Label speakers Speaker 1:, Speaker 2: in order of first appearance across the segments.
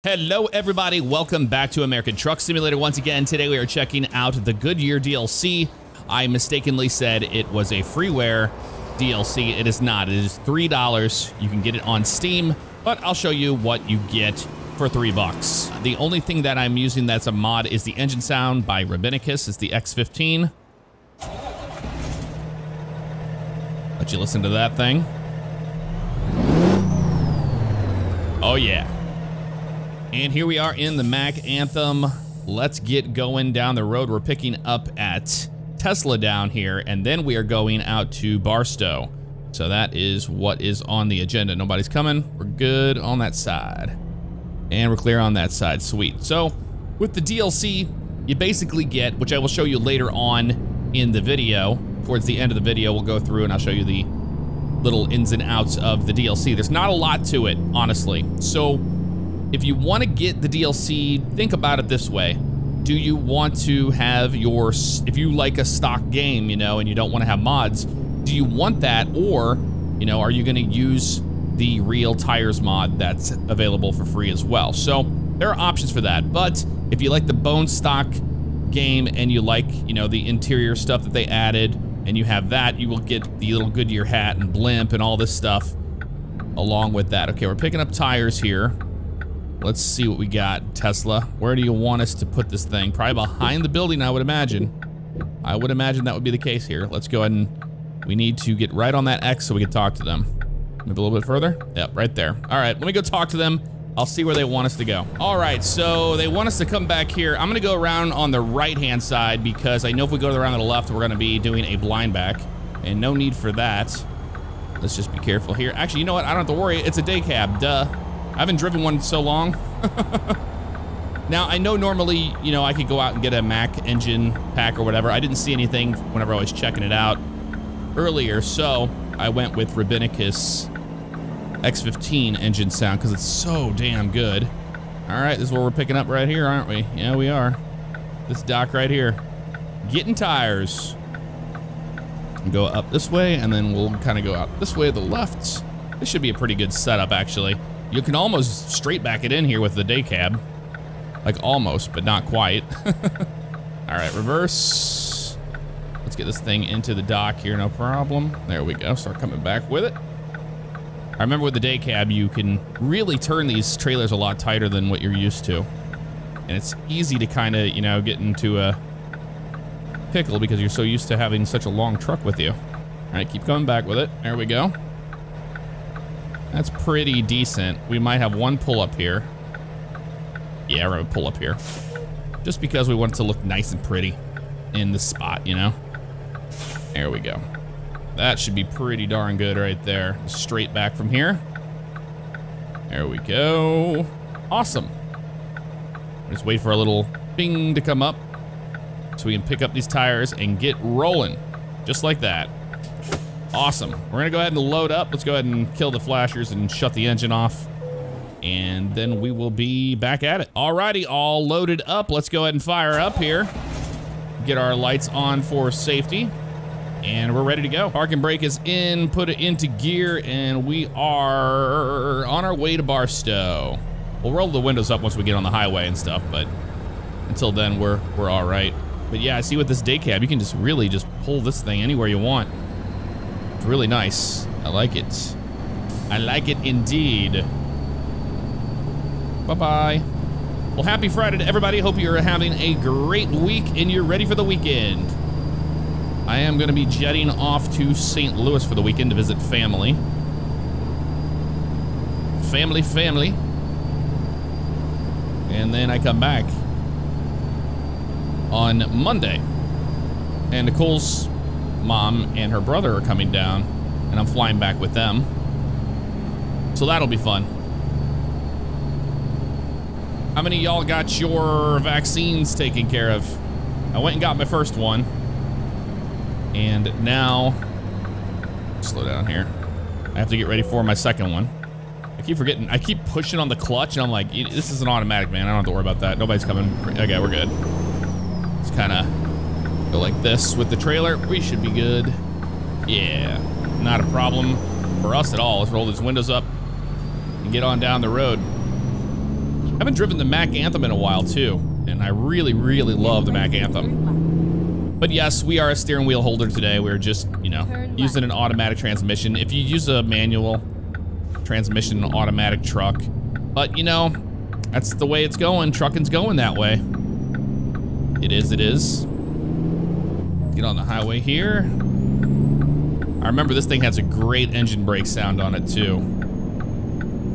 Speaker 1: Hello everybody, welcome back to American Truck Simulator once again. Today we are checking out the Goodyear DLC. I mistakenly said it was a freeware DLC. It is not. It is $3. You can get it on Steam, but I'll show you what you get for $3. The only thing that I'm using that's a mod is the engine sound by Rabbinicus. It's the X15. Let you listen to that thing. Oh yeah. And here we are in the Mac Anthem. Let's get going down the road. We're picking up at Tesla down here, and then we are going out to Barstow. So that is what is on the agenda. Nobody's coming. We're good on that side. And we're clear on that side. Sweet. So with the DLC, you basically get, which I will show you later on in the video. Towards the end of the video, we'll go through and I'll show you the little ins and outs of the DLC. There's not a lot to it, honestly. So if you want to get the DLC, think about it this way. Do you want to have your, if you like a stock game, you know, and you don't want to have mods, do you want that? Or, you know, are you going to use the Real Tires mod that's available for free as well? So there are options for that. But if you like the bone stock game and you like, you know, the interior stuff that they added, and you have that, you will get the little Goodyear hat and blimp and all this stuff along with that. Okay, we're picking up tires here. Let's see what we got, Tesla. Where do you want us to put this thing? Probably behind the building, I would imagine. I would imagine that would be the case here. Let's go ahead and we need to get right on that X so we can talk to them. Move a little bit further. Yep, right there. All right, let me go talk to them. I'll see where they want us to go. All right, so they want us to come back here. I'm gonna go around on the right-hand side because I know if we go around to the left, we're gonna be doing a blind back, and no need for that. Let's just be careful here. Actually, you know what? I don't have to worry. It's a day cab, duh. I haven't driven one so long. Now, I know normally, you know, I could go out and get a Mac engine pack or whatever. I didn't see anything whenever I was checking it out earlier, so I went with Rabbinicus X15 engine sound because it's so damn good. All right, this is what we're picking up right here, aren't we? Yeah, we are. This dock right here. Getting tires. Go up this way, and then we'll kind of go out this way to the left. This should be a pretty good setup, actually. You can almost straight back it in here with the day cab. Like almost, but not quite. All right, reverse. Let's get this thing into the dock here, no problem. There we go, start coming back with it. I remember with the day cab, you can really turn these trailers a lot tighter than what you're used to. And it's easy to kind of, you know, get into a pickle because you're so used to having such a long truck with you. All right, keep coming back with it. There we go. That's pretty decent. We might have one pull up here. Yeah, we're gonna pull up here. Just because we want it to look nice and pretty in the spot, you know? There we go. That should be pretty darn good right there. Straight back from here. There we go. Awesome. Just wait for a little bing to come up so we can pick up these tires and get rolling. Just like that. Awesome. We're gonna go ahead and load up. Let's go ahead and kill the flashers and shut the engine off. And then we will be back at it. Alrighty, all loaded up. Let's go ahead and fire up here. Get our lights on for safety. And we're ready to go. Park and brake is in, put it into gear, and we are on our way to Barstow. We'll roll the windows up once we get on the highway and stuff, but until then, we're all right. But yeah, I see with this day cab, you can just really just pull this thing anywhere you want. It's really nice. I like it. I like it indeed. Bye-bye. Well, happy Friday to everybody. Hope you're having a great week and you're ready for the weekend. I am going to be jetting off to St. Louis for the weekend to visit family. Family. And then I come back on Monday. And Nicole's mom and her brother are coming down, and I'm flying back with them. So that'll be fun. How many of y'all got your vaccines taken care of? I went and got my first one. And now, slow down here. I have to get ready for my second one. I keep forgetting, I keep pushing on the clutch and I'm like, this is an automatic, man. I don't have to worry about that. Nobody's coming. Okay, we're good. Let's kind of go like this with the trailer. We should be good. Yeah, not a problem for us at all. Let's roll these windows up and get on down the road. haven't driven the Mack Anthem in a while too, and I really, really love the Mack Anthem. But yes, we are a steering wheel holder today. We're just, you know, using an automatic transmission. If you use a manual transmission, an automatic truck, but you know, that's the way it's going. Trucking's going that way. It is, it is. Get on the highway here. I remember this thing has a great engine brake sound on it too.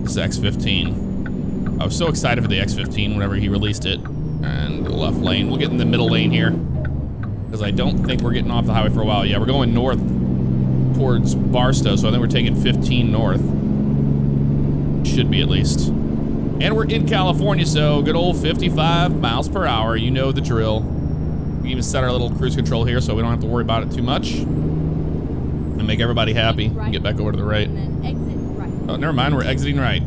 Speaker 1: This X15. I was so excited for the X15 whenever he released it. And the left lane. We'll get in the middle lane here, because I don't think we're getting off the highway for a while. Yeah, we're going north towards Barstow, so I think we're taking 15 north. Should be at least. And we're in California, so good old 55 miles per hour. You know the drill. We even set our little cruise control here so we don't have to worry about it too much. And make everybody happy. And get back over to the right.
Speaker 2: And then exit right.
Speaker 1: Oh, never mind, we're exiting right.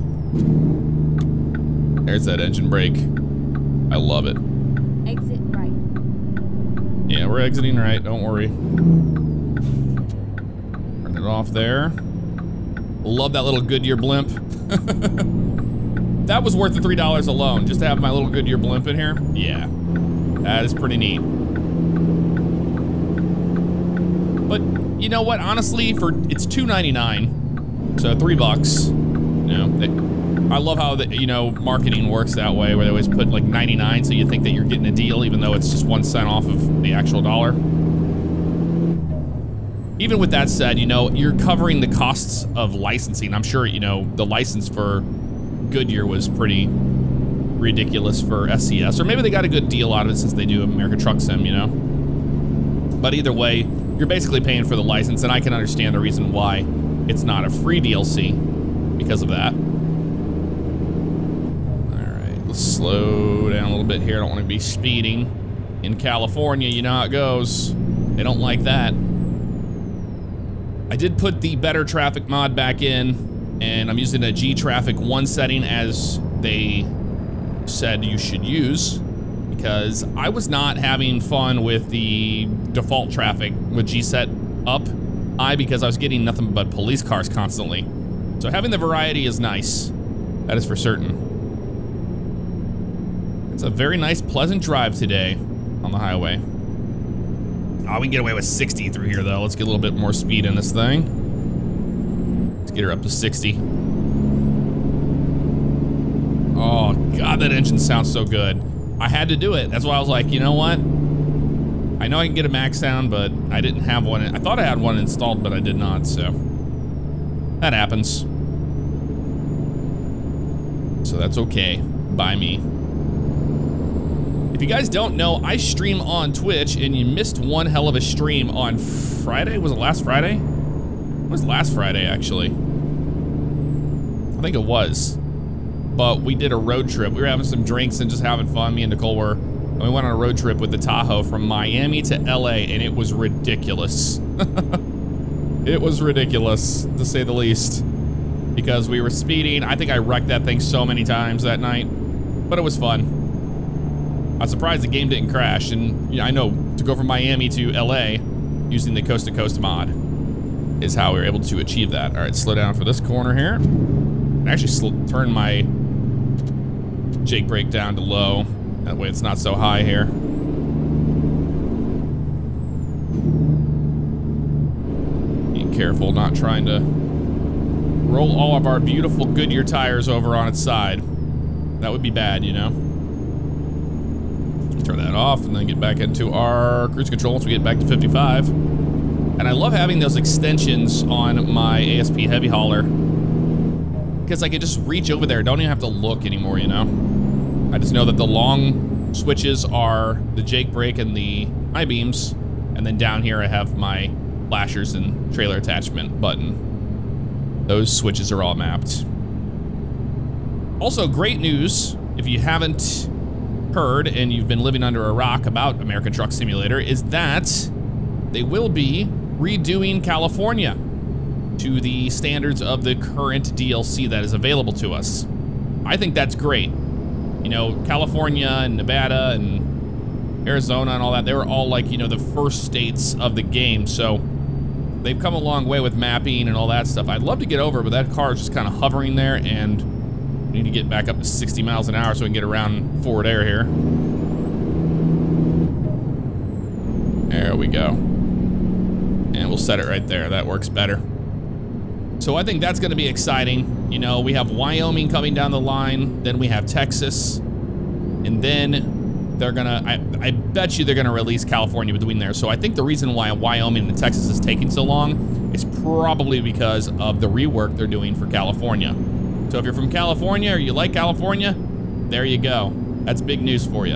Speaker 1: There's that engine brake. I love it.
Speaker 2: Exit right.
Speaker 1: Yeah, we're exiting right, don't worry. Turn it off there. Love that little Goodyear blimp. That was worth the $3 alone, just to have my little Goodyear blimp in here. Yeah, that is pretty neat. But you know what? Honestly, it's $2.99, so $3. You know, I love how the marketing works that way, where they always put like 99, so you think that you're getting a deal, even though it's just 1 cent off of the actual dollar. Even with that said, you're covering the costs of licensing. I'm sure the license for Goodyear was pretty ridiculous for SCS, or maybe they got a good deal out of it since they do American Truck Sim, But either way, you're basically paying for the license, and I can understand the reason why it's not a free DLC because of that. All right, let's slow down a little bit here. I don't want to be speeding. In California, you know how it goes. They don't like that. I did put the better traffic mod back in, and I'm using a G Traffic 1 setting as they said you should use, because I was not having fun with the default traffic with G set up high, because I was getting nothing but police cars constantly. So having the variety is nice. That is for certain. It's a very nice, pleasant drive today on the highway. Oh, we can get away with 60 through here, though. Let's get a little bit more speed in this thing. Let's get her up to 60. Oh, God, that engine sounds so good. I had to do it. That's why I was like, you know what? I know I can get a max sound, but I didn't have one. I thought I had one installed, but I did not, so that happens. So that's okay by me. If you guys don't know, I stream on Twitch, and you missed one hell of a stream on Friday. Was it last Friday? It was last Friday, actually. I think it was. But we did a road trip. We were having some drinks and just having fun. Me and Nicole were. And we went on a road trip with the Tahoe from Miami to LA, and it was ridiculous. It was ridiculous, to say the least. Because we were speeding. I think I wrecked that thing so many times that night. But it was fun. I'm surprised the game didn't crash, and I know to go from Miami to LA using the Coast to Coast mod is how we were able to achieve that. All right, slow down for this corner here. And actually turn my Jake brake down to low. That way it's not so high here. Be careful not trying to roll all of our beautiful Goodyear tires over on its side. That would be bad, Turn that off and then get back into our cruise control once we get back to 55. And I love having those extensions on my ASP heavy hauler, because I can just reach over there. Don't even have to look anymore, I just know that the long switches are the Jake brake and the high beams. And then down here I have my flashers and trailer attachment button. Those switches are all mapped. Also, great news, if you haven't heard and you've been living under a rock about American Truck Simulator, is that they will be redoing California to the standards of the current DLC that is available to us. I think that's great. California and Nevada and Arizona and all that, they were all like, the first states of the game. So they've come a long way with mapping and all that stuff. I'd love to get over, but that car is just kind of hovering there, and We need to get back up to 60 miles an hour so we can get around forward air here. There we go. And we'll set it right there. That works better. So I think that's going to be exciting. You know, we have Wyoming coming down the line. Then we have Texas. And then they're going to... I bet you they're going to release California between there. So I think the reason why Wyoming and Texas is taking so long is probably because of the rework they're doing for California. So if you're from California or you like California, there you go. That's big news for you.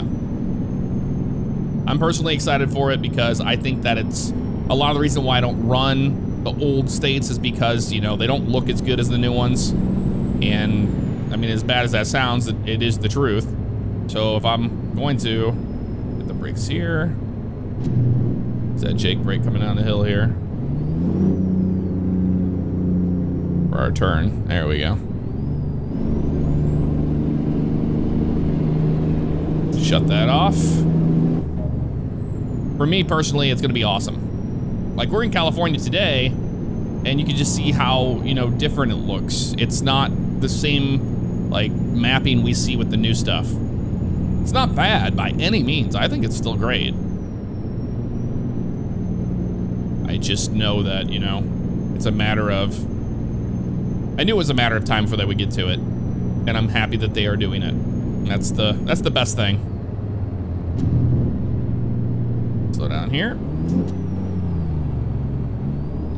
Speaker 1: I'm personally excited for it because I think that it's a lot of the reason why I don't run the old states is because, you know, they don't look as good as the new ones. And I mean, as bad as that sounds, it is the truth. So if I'm going to hit the brakes here, is that Jake brake coming down the hill here? For our turn, there we go. Shut that off. For me personally, it's gonna be awesome. Like, we're in California today, and you can just see how, you know, different it looks. It's not the same, like, mapping we see with the new stuff. It's not bad by any means. I think it's still great. I just know that, you know, it's a matter of... I knew it was a matter of time before they would get to it, and I'm happy that they are doing it. That's the best thing. Slow down here.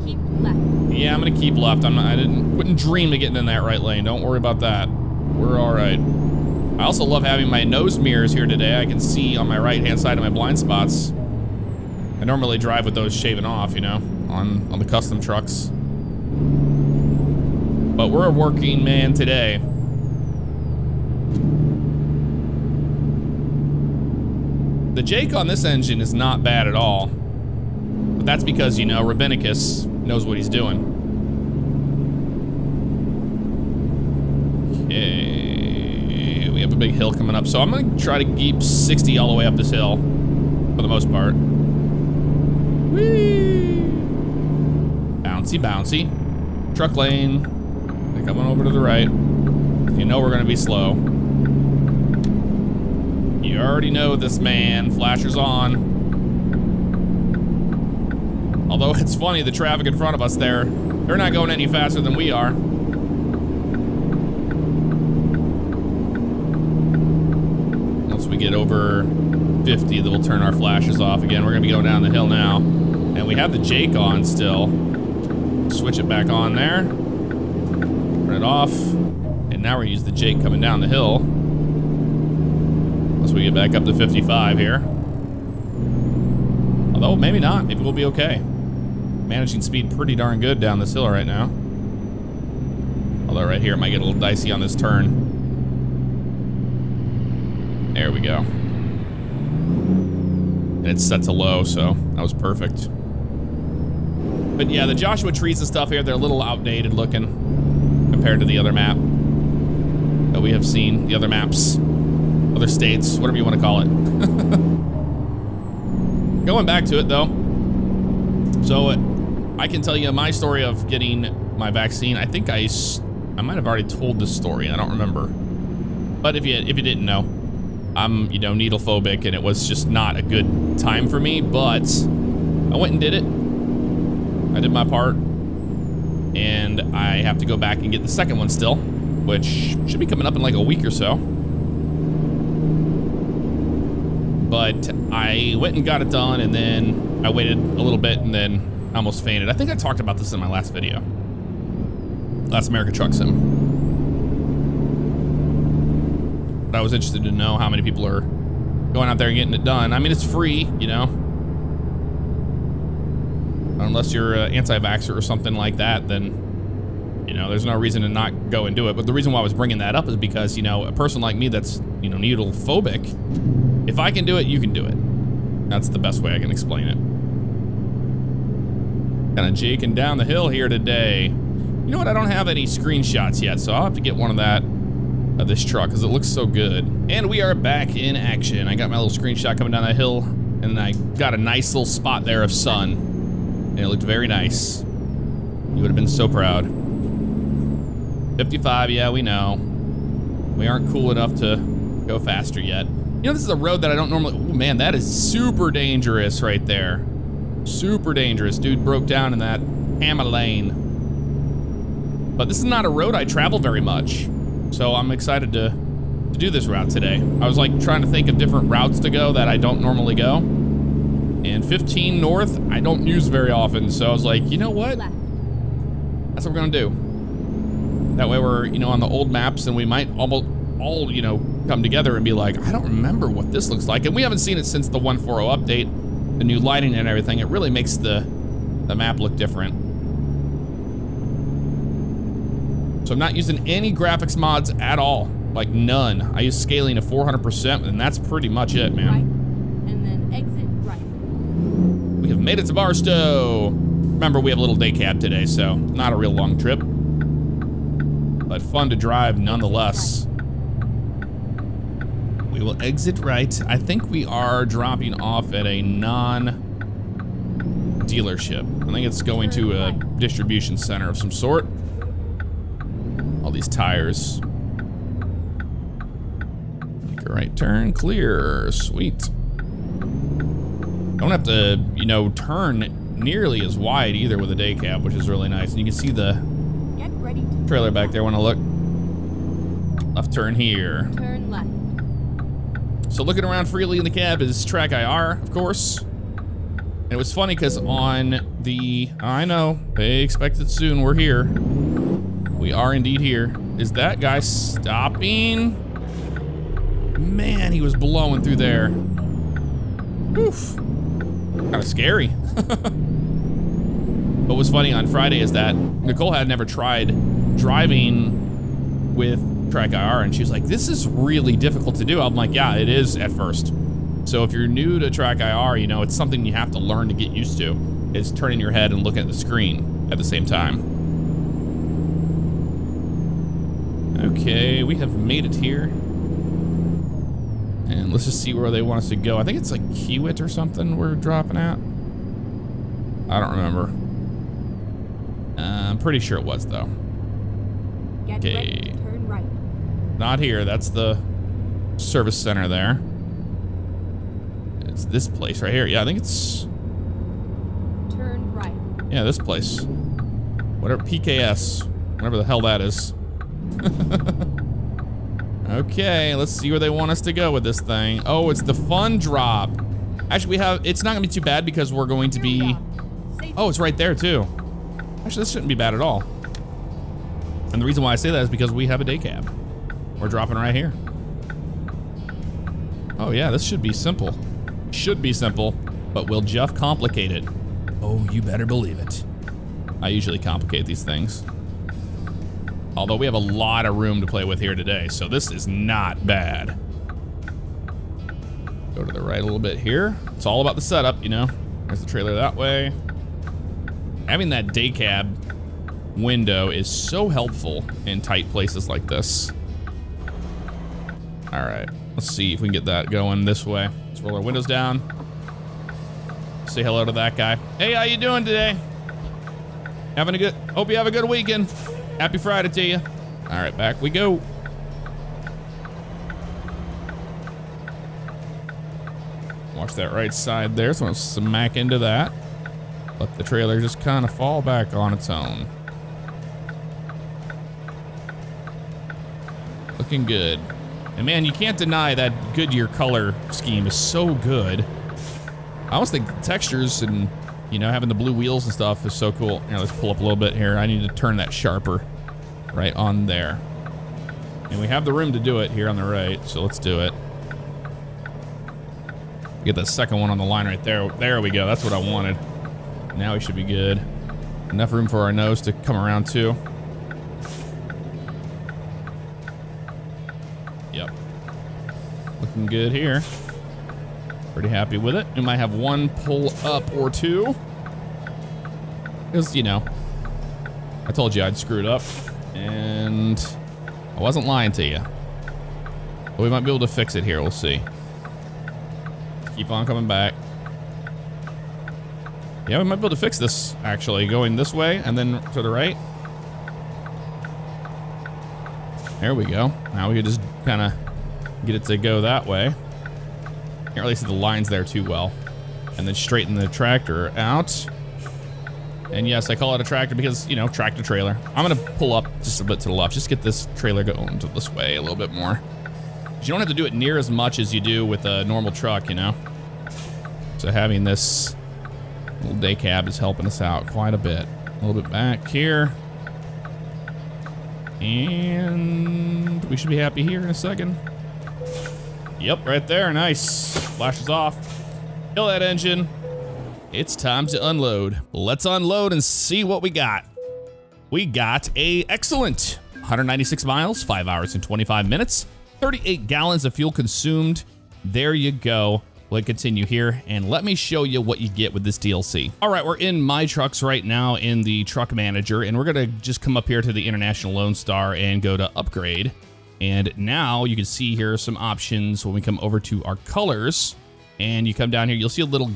Speaker 2: Keep left.
Speaker 1: Yeah, I'm gonna keep left. I wouldn't dream of getting in that right lane. Don't worry about that. We're all right. I also love having my nose mirrors here today. I can see on my right-hand side of my blind spots. I normally drive with those shaven off, you know, on the custom trucks. But we're a working man today. The Jake on this engine is not bad at all. But that's because, you know, Rabbinicus knows what he's doing. Okay, we have a big hill coming up. So I'm gonna try to keep 60 all the way up this hill, for the most part. Whee! Bouncy, bouncy. Truck lane. They're coming over to the right. You know we're gonna be slow. You already know this, man. Flashers on. Although it's funny, the traffic in front of us there, they're not going any faster than we are. Once we get over 50, then we'll turn our flashers off again. We're gonna be going down the hill now. And we have the Jake on still. Switch it back on there. Turn it off. And now we're using the Jake coming down the hill. Once we get back up to 55 here. Although, maybe not. Maybe we'll be okay. Managing speed pretty darn good down this hill right now. Although right here it might get a little dicey on this turn. There we go. And it's set to low, so that was perfect. But yeah, the Joshua trees and stuff here, they're a little outdated looking compared to the other map that we have seen, the other maps. Other states, whatever you want to call it. Going back to it though, so I can tell you my story of getting my vaccine. I think I might have already told this story. I don't remember. But if you didn't know, I'm, you know, needle phobic, and it was just not a good time for me. But I went and did it. I did my part, and I have to go back and get the second one still, which should be coming up in like a week or so. But I went and got it done, and then I waited a little bit, and then I almost fainted. I think I talked about this in my last video. Last America Truck Sim. But I was interested to know how many people are going out there and getting it done. I mean, it's free, you know. Unless you're an anti-vaxxer or something like that, then, you know, there's no reason to not go and do it. But the reason why I was bringing that up is because, you know, a person like me that's, you know, needle phobic, if I can do it, you can do it. That's the best way I can explain it. Kind of jaking down the hill here today. You know what? I don't have any screenshots yet, so I'll have to get one of that of this truck because it looks so good. And we are back in action. I got my little screenshot coming down that hill, and I got a nice little spot there of sun, and it looked very nice. You would have been so proud. 55, yeah, we know. We aren't cool enough to go faster yet. You know, this is a road that I don't normally, oh man, that is super dangerous right there. Super dangerous. Dude broke down in that hammer lane. But this is not a road I travel very much. So I'm excited to do this route today. I was like trying to think of different routes to go that I don't normally go. And 15 North, I don't use very often. So I was like, you know what? That's what we're gonna do. That way we're, you know, on the old maps and we might almost all, you know, come together and be like, I don't remember what this looks like. And we haven't seen it since the 1.40 update, the new lighting and everything. It really makes the map look different. So I'm not using any graphics mods at all, like none. I use scaling to 400% and that's pretty much it, man.
Speaker 2: Right, and then exit right.
Speaker 1: We have made it to Barstow. Remember, we have a little day cab today, so not a real long trip, but fun to drive nonetheless. We will exit right. I think we are dropping off at a non-dealership. I think it's going to a distribution center of some sort. All these tires. Make a right turn, clear, sweet. Don't have to, you know, turn nearly as wide either with a day cab, which is really nice. And you can see the trailer back there when I look. Left turn here.
Speaker 2: Turn left.
Speaker 1: So looking around freely in the cab is Track IR, of course. And it was funny because on the, I know, they expect it soon, we're here. We are indeed here. Is that guy stopping? Man, he was blowing through there. Oof. Kind of scary. What was funny on Friday is that Nicole had never tried driving with Track IR, and she was like, this is really difficult to do. I'm like, yeah, it is at first. So if you're new to Track IR, you know, it's something you have to learn to get used to, is turning your head and looking at the screen at the same time. Okay, we have made it here. And let's just see where they want us to go. I think it's like Kiewit or something we're dropping at. I don't remember. I'm pretty sure it was though. Okay.
Speaker 2: Turn right.
Speaker 1: Not here, that's the service center there. It's this place right here. Yeah, I think it's...
Speaker 2: Turn right.
Speaker 1: Yeah, this place. Whatever, PKS. Whatever the hell that is. Okay, let's see where they want us to go with this thing. Oh, it's the fun drop. Actually, we have, it's not gonna be too bad because we're going to be, oh, it's right there too. Actually, this shouldn't be bad at all. And the reason why I say that is because we have a day cab. We're dropping right here. Oh yeah, this should be simple. Should be simple, but will Jeff complicate it? Oh, you better believe it. I usually complicate these things. Although we have a lot of room to play with here today, so this is not bad. Go to the right a little bit here. It's all about the setup, you know. There's the trailer that way. Having that day cab window is so helpful in tight places like this. All right, let's see if we can get that going this way. Let's roll our windows down. Say hello to that guy. Hey, how you doing today? Having a good, hope you have a good weekend. Happy Friday to you. All right, back we go. Watch that right side there, so I'm gonna smack into that. Let the trailer just kind of fall back on its own. Looking good. And man, you can't deny that Goodyear color scheme is so good. I almost think the textures and, you know, having the blue wheels and stuff is so cool. Here, let's pull up a little bit here. I need to turn that sharper right on there. And we have the room to do it here on the right, so let's do it. Get that second one on the line right there. There we go, that's what I wanted. Now we should be good. Enough room for our nose to come around too. Yep. Looking good here. Pretty happy with it. We might have one pull up or two. Because, you know, I told you I'd screw it up. And I wasn't lying to you. But we might be able to fix it here, we'll see. Keep on coming back. Yeah, we might be able to fix this, actually. Going this way and then to the right. There we go. Now we can just kind of get it to go that way. Can't really see the lines there too well. And then straighten the tractor out. And yes, I call it a tractor because, you know, tractor trailer. I'm gonna pull up just a bit to the left. Just get this trailer going to this way a little bit more. You don't have to do it near as much as you do with a normal truck, you know? So having this little day cab is helping us out quite a bit. A little bit back here. And we should be happy here in a second. Yep, right there, nice. Flashes off. Kill that engine. It's time to unload. Let's unload and see what we got. We got a excellent 196 miles, 5 hours and 25 minutes, 38 gallons of fuel consumed. There you go. Let's continue here and let me show you what you get with this DLC. All right, we're in My Trucks right now in the truck manager, and we're gonna just come up here to the International Lone Star and go to upgrade. And now you can see here some options when we come over to our colors, and you come down here, you'll see a little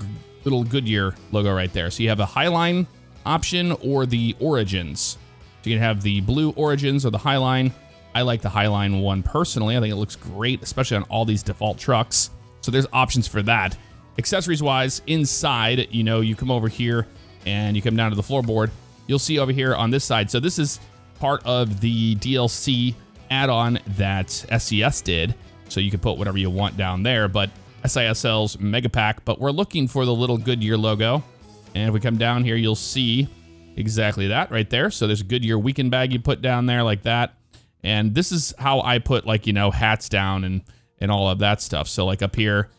Speaker 1: Goodyear logo right there. So you have a Highline option or the Origins. So you can have the blue Origins or the Highline. I like the Highline one personally. I think it looks great, especially on all these default trucks. So there's options for that. Accessories wise, inside, you know, you come over here and you come down to the floorboard. You'll see over here on this side. So this is part of the DLC add-on that SCS did. So you can put whatever you want down there, but SISL's Mega Pack, but we're looking for the little Goodyear logo. And if we come down here, you'll see exactly that right there. So there's a Goodyear weekend bag you put down there like that. And this is how I put, like, you know, hats down and all of that stuff. So like up here,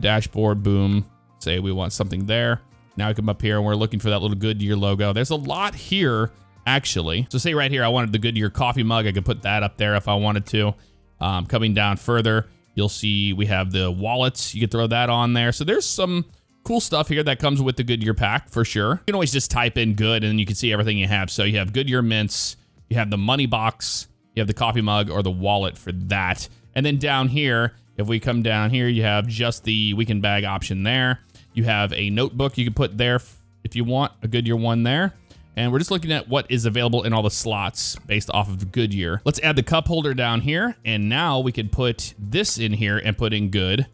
Speaker 1: dashboard, boom, say we want something there. Now I come up here and we're looking for that little Goodyear logo. There's a lot here, actually. So say right here, I wanted the Goodyear coffee mug. I could put that up there if I wanted to. Coming down further, you'll see we have the wallets. You can throw that on there. So there's some cool stuff here that comes with the Goodyear pack for sure. You can always just type in good and you can see everything you have. So you have Goodyear mints, you have the money box, you have the coffee mug or the wallet for that. And then down here, if we come down here, you have just the weekend bag option there. You have a notebook you can put there if you want, a Goodyear one there. And we're just looking at what is available in all the slots based off of Goodyear. Let's add the cup holder down here. And now we can put this in here and put in good.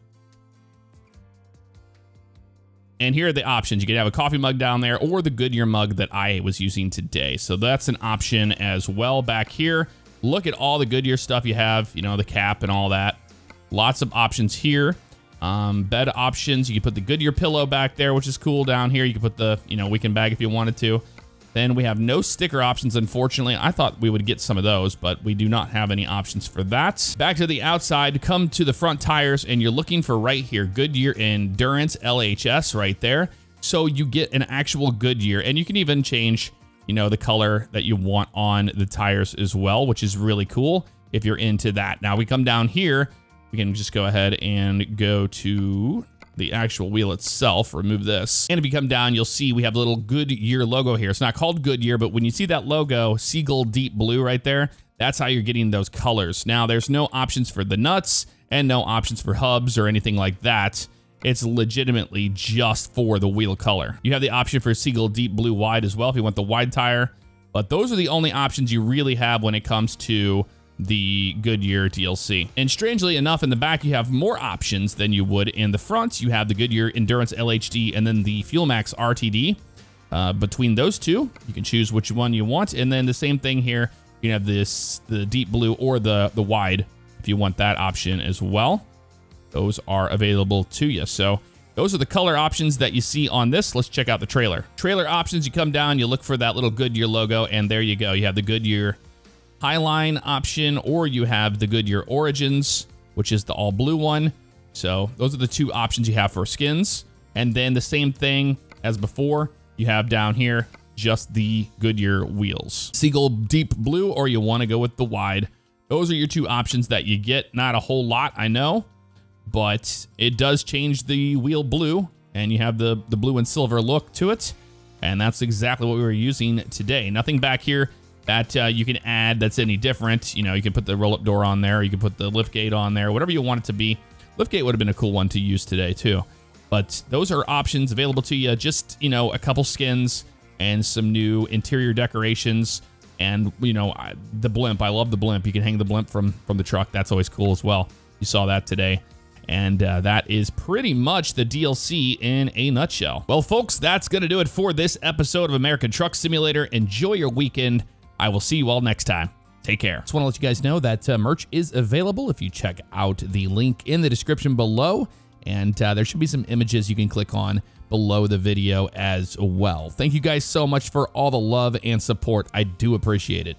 Speaker 1: And here are the options. You can have a coffee mug down there or the Goodyear mug that I was using today. So that's an option as well back here. Look at all the Goodyear stuff you have, you know, the cap and all that. Lots of options here. Bed options. You can put the Goodyear pillow back there, which is cool down here. You can put the, you know, weekend bag if you wanted to. Then we have no sticker options, unfortunately. I thought we would get some of those, but we do not have any options for that. Back to the outside, come to the front tires, and you're looking for right here, Goodyear Endurance LHS right there. So you get an actual Goodyear, and you can even change, you know, the color that you want on the tires as well, which is really cool if you're into that. Now we come down here, we can just go ahead and go to the actual wheel itself, remove this. And if you come down, you'll see we have a little Goodyear logo here. It's not called Goodyear, but when you see that logo, Seagull Deep Blue right there, that's how you're getting those colors. Now, there's no options for the nuts and no options for hubs or anything like that. It's legitimately just for the wheel color. You have the option for Seagull Deep Blue Wide as well if you want the wide tire, but those are the only options you really have when it comes to the Goodyear DLC. And strangely enough, in the back, you have more options than you would in the front. You have the Goodyear Endurance LHD and then the Fuel Max RTD. Between those two, you can choose which one you want. And then the same thing here, you have this, the deep blue or the wide, if you want that option as well. Those are available to you. So those are the color options that you see on this. Let's check out the trailer. Trailer options, you come down, you look for that little Goodyear logo, and there you go. You have the Goodyear Highline option, or you have the Goodyear Origins, which is the all blue one. So those are the two options you have for skins. And then the same thing as before, you have down here just the Goodyear wheels. Seagull Deep Blue, or you want to go with the wide. Those are your two options that you get. Not a whole lot, I know, but it does change the wheel blue, and you have the blue and silver look to it. And that's exactly what we were using today. Nothing back here that you can add that's any different. You know, you can put the roll-up door on there, you can put the lift gate on there, whatever you want it to be. Lift gate would have been a cool one to use today too. But those are options available to you. Just, you know, a couple skins and some new interior decorations. And, you know, the blimp, I love the blimp. You can hang the blimp from the truck. That's always cool as well. You saw that today. And that is pretty much the DLC in a nutshell. Well, folks, that's going to do it for this episode of American Truck Simulator. Enjoy your weekend. I will see you all next time. Take care. Just want to let you guys know that merch is available if you check out the link in the description below. And there should be some images you can click on below the video as well. Thank you guys so much for all the love and support. I do appreciate it.